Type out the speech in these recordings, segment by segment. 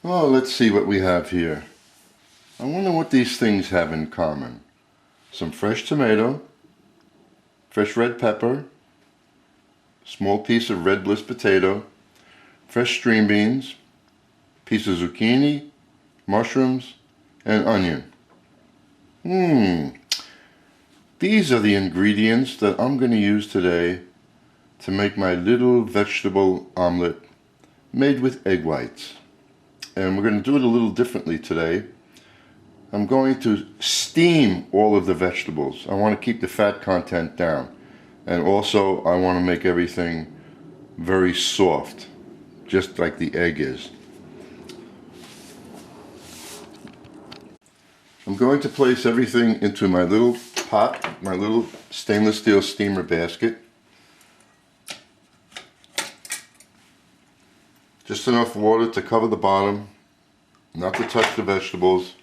Oh, let's see what we have here. I wonder what these things have in common. Some fresh tomato, fresh red pepper, small piece of red bliss potato, fresh string beans, piece of zucchini, mushrooms, and onion. These are the ingredients that I'm going to use today to make my little vegetable omelet made with egg whites. And we're going to do it a little differently today. I'm going to steam all of the vegetables. I want to keep the fat content down. And also I want to make everything very soft, just like the egg is. I'm going to place everything into my little pot, my little stainless steel steamer basket. Just enough water to cover the bottom, not to touch the vegetables.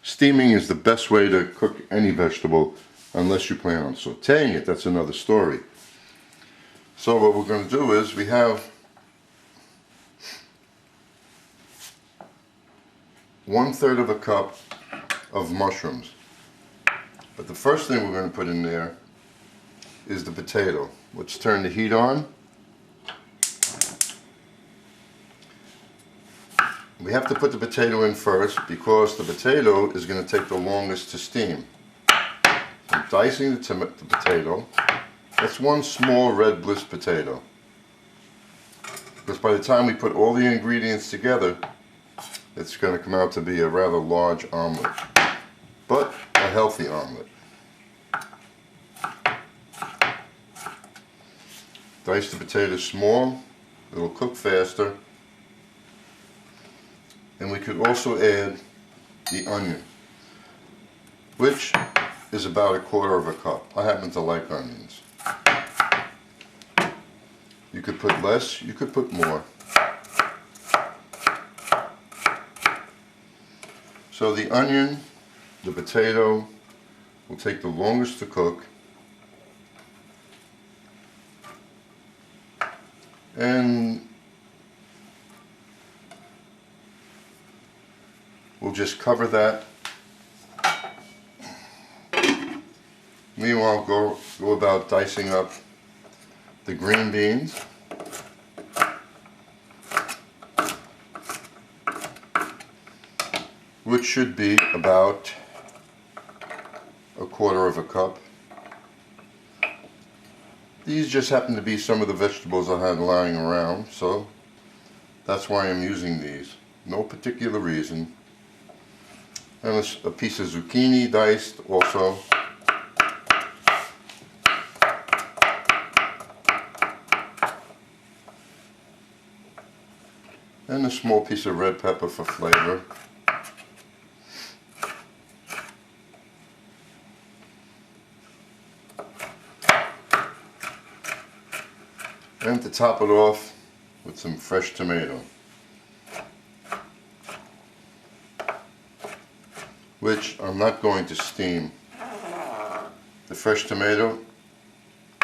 Steaming is the best way to cook any vegetable, unless you plan on sauteing it. That's another story. So what we're going to do is we have 1/3 of a cup of mushrooms. But the first thing we're going to put in there is the potato. Let's turn the heat on. We have to put the potato in first because the potato is going to take the longest to steam. I'm dicing the potato. That's one small red bliss potato. Because by the time we put all the ingredients together, it's going to come out to be a rather large omelet, but a healthy omelet. Dice the potato small, it'll cook faster. And we could also add the onion, which is about 1/4 of a cup. I happen to like onions. You could put less, you could put more. So the onion, the potato will take the longest to cook. And we'll just cover that. Meanwhile, go about dicing up the green beans. Which should be about 1/4 of a cup. These just happen to be some of the vegetables I had lying around, so that's why I'm using these. No particular reason. And a piece of zucchini diced also. And a small piece of red pepper for flavor. And to top it off with some fresh tomato, which I'm not going to steam. The fresh tomato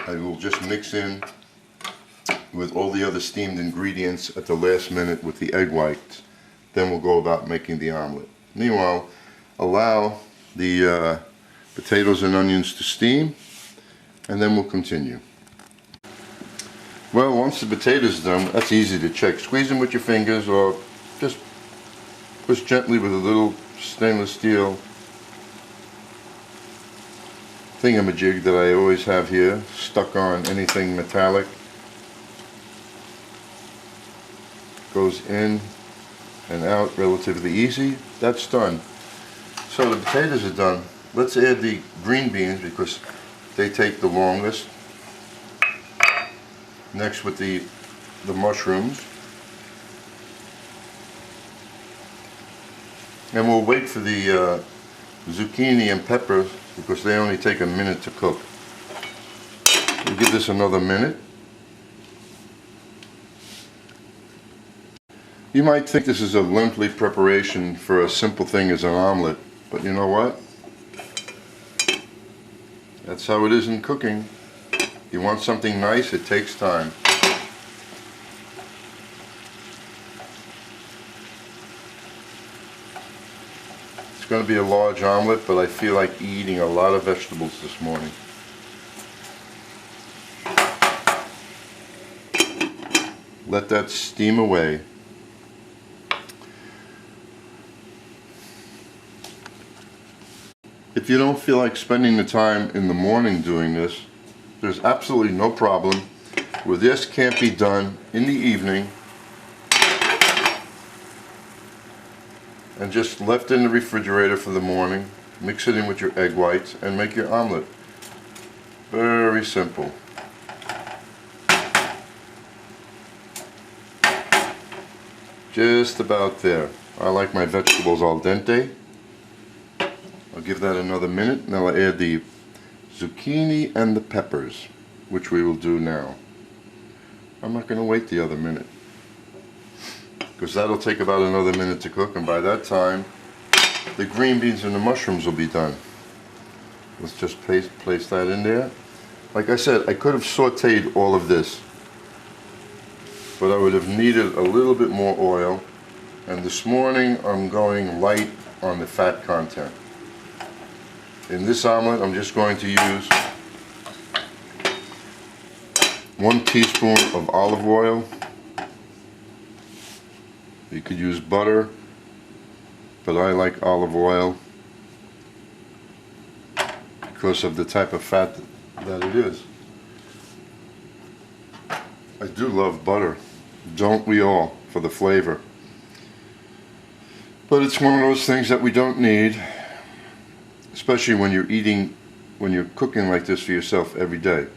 I will just mix in with all the other steamed ingredients at the last minute with the egg whites. Then we'll go about making the omelet. Meanwhile, allow the potatoes and onions to steam, and then we'll continue. Well, once the potatoes are done, that's easy to check. Squeeze them with your fingers or just push gently with a little stainless steel thingamajig that I always have here, stuck on anything metallic. Goes in and out relatively easy. That's done. So the potatoes are done. Let's add the green beans because they take the longest. Next with the mushrooms. And we'll wait for the zucchini and peppers because they only take a minute to cook. We'll give this another minute. You might think this is a lengthy preparation for a simple thing as an omelet, but you know what? That's how it is in cooking. You want something nice, it takes time. It's going to be a large omelet, but I feel like eating a lot of vegetables this morning. Let that steam away. If you don't feel like spending the time in the morning doing this, there's absolutely no problem where this can't be done in the evening and just left in the refrigerator for the morning. Mix it in with your egg whites and make your omelet. Very simple. Just about there. I like my vegetables al dente. I'll give that another minute, and I'll add the zucchini and the peppers, which we will do now. I'm not going to wait the other minute, because that'll take about another minute to cook, and by that time the green beans and the mushrooms will be done. Let's just place that in there. Like I said, I could have sauteed all of this, but I would have needed a little bit more oil, and this morning I'm going light on the fat content. In this omelet, I'm just going to use 1 teaspoon of olive oil. You could use butter, but I like olive oil because of the type of fat that it is. I do love butter, don't we all, for the flavor. But it's one of those things that we don't need, especially when you're cooking like this for yourself every day.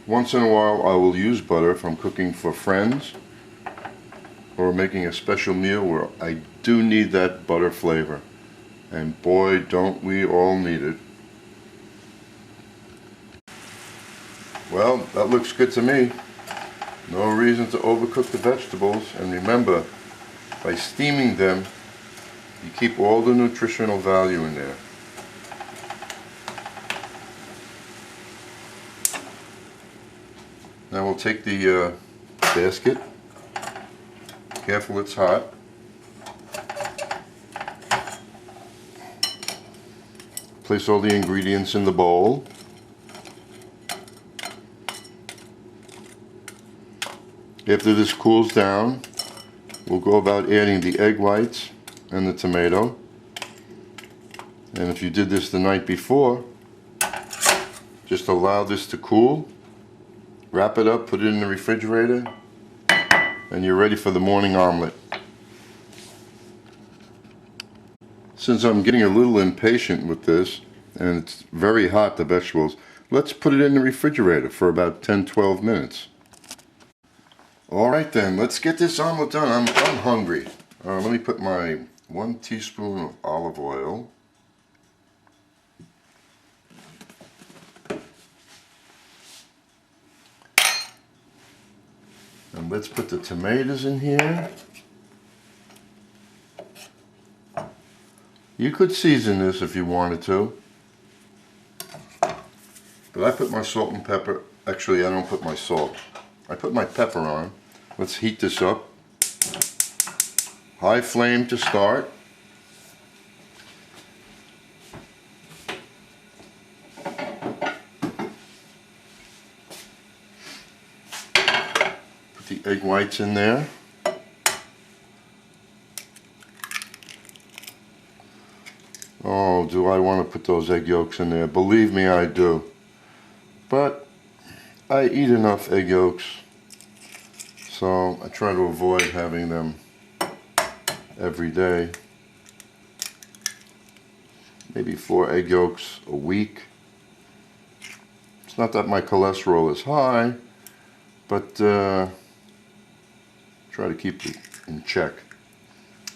Once in a while I will use butter if I'm cooking for friends or making a special meal where I do need that butter flavor. And boy, don't we all need it. Well, that looks good to me. No reason to overcook the vegetables, and remember, by steaming them, you keep all the nutritional value in there. Now we'll take the basket. Careful, it's hot. Place all the ingredients in the bowl. After this cools down, we'll go about adding the egg whites and the tomato. And if you did this the night before, just allow this to cool, wrap it up, put it in the refrigerator, and you're ready for the morning omelet. Since I'm getting a little impatient with this, and it's very hot, the vegetables, let's put it in the refrigerator for about 10-12 minutes. Alright then, let's get this omelet done. I'm hungry. Let me put my 1 teaspoon of olive oil. And let's put the tomatoes in here. You could season this if you wanted to. But I put my salt and pepper. Actually, I don't put my salt. I put my pepper on. Let's heat this up. High flame to start. Put the egg whites in there. Oh, do I want to put those egg yolks in there? Believe me, I do. But I eat enough egg yolks, so I try to avoid having them every day. Maybe 4 egg yolks a week. It's not that my cholesterol is high, but try to keep it in check.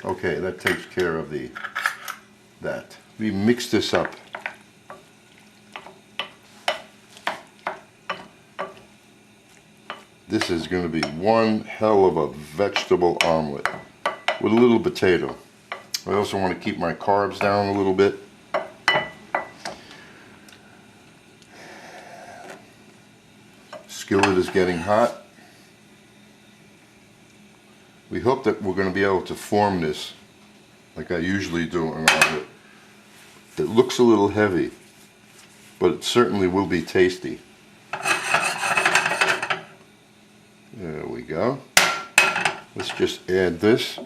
Okay, that takes care of that. We mix this up. This is going to be one hell of a vegetable omelet with a little potato. I also want to keep my carbs down a little bit. Skillet is getting hot. We hope that we're going to be able to form this like I usually do an omelet. It looks a little heavy, but it certainly will be tasty. There we go. Let's just add this.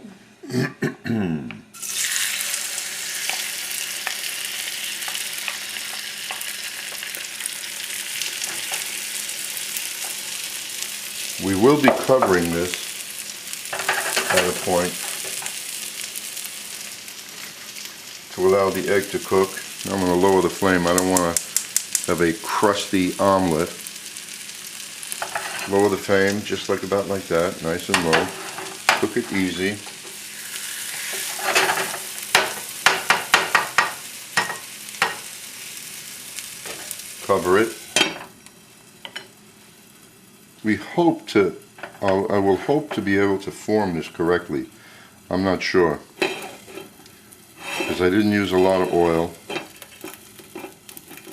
We will be covering this at a point to allow the egg to cook. I'm going to lower the flame. I don't want to have a crusty omelet. Lower the flame just like about like that, nice and low. Cook it easy. Cover it. We hope to, I will hope to be able to form this correctly. I'm not sure, because I didn't use a lot of oil,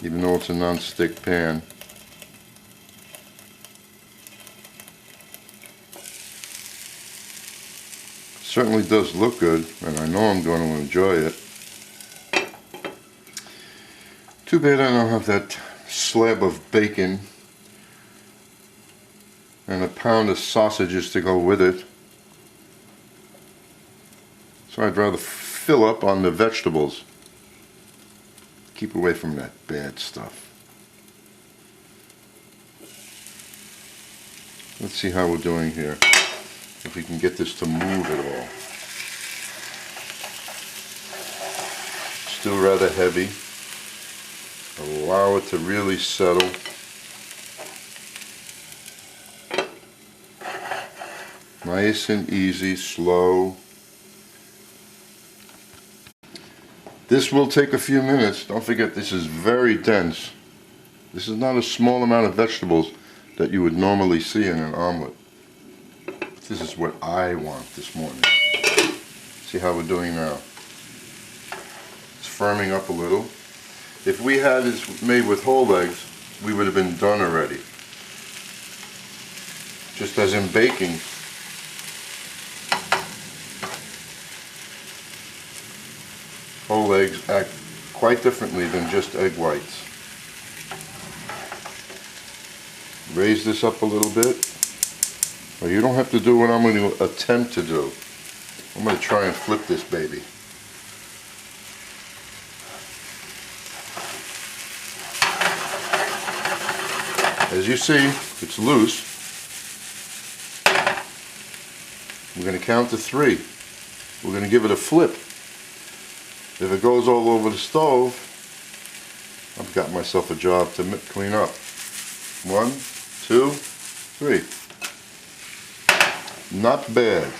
even though it's a non-stick pan. Certainly does look good, and I know I'm going to enjoy it. Too bad I don't have that slab of bacon and a pound of sausages to go with it. So I'd rather fill up on the vegetables. Keep away from that bad stuff. Let's see how we're doing here. If we can get this to move at all. Still rather heavy. Allow it to really settle. Nice and easy, slow. This will take a few minutes. Don't forget, this is very dense. This is not a small amount of vegetables that you would normally see in an omelet. This is what I want this morning. See how we're doing now. It's firming up a little. If we had this made with whole eggs, we would have been done already. Just as in baking, whole eggs act quite differently than just egg whites. Raise this up a little bit. Well, you don't have to do what I'm going to attempt to do. I'm going to try and flip this baby. As you see, it's loose. We're going to count to 3. We're going to give it a flip. If it goes all over the stove, I've got myself a job to clean up. 1, 2, 3. Not bad.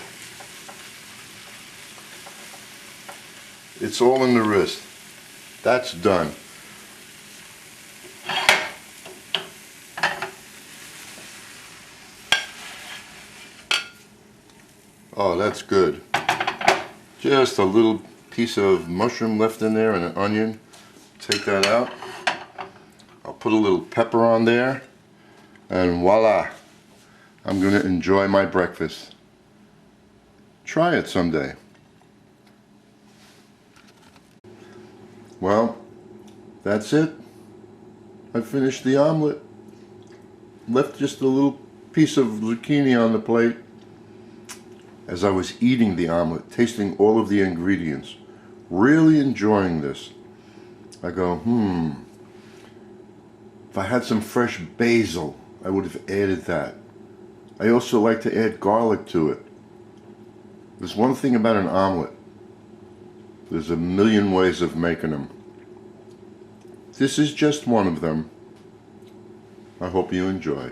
It's all in the wrist. That's done. Oh, that's good. Just a little piece of mushroom left in there and an onion. Take that out. I'll put a little pepper on there, and voila, I'm going to enjoy my breakfast. Try it someday. Well, that's it. I finished the omelet. Left just a little piece of zucchini on the plate. As I was eating the omelet, tasting all of the ingredients, really enjoying this, I go, if I had some fresh basil, I would have added that. I also like to add garlic to it. There's one thing about an omelet. There's a million ways of making them. This is just one of them. I hope you enjoy.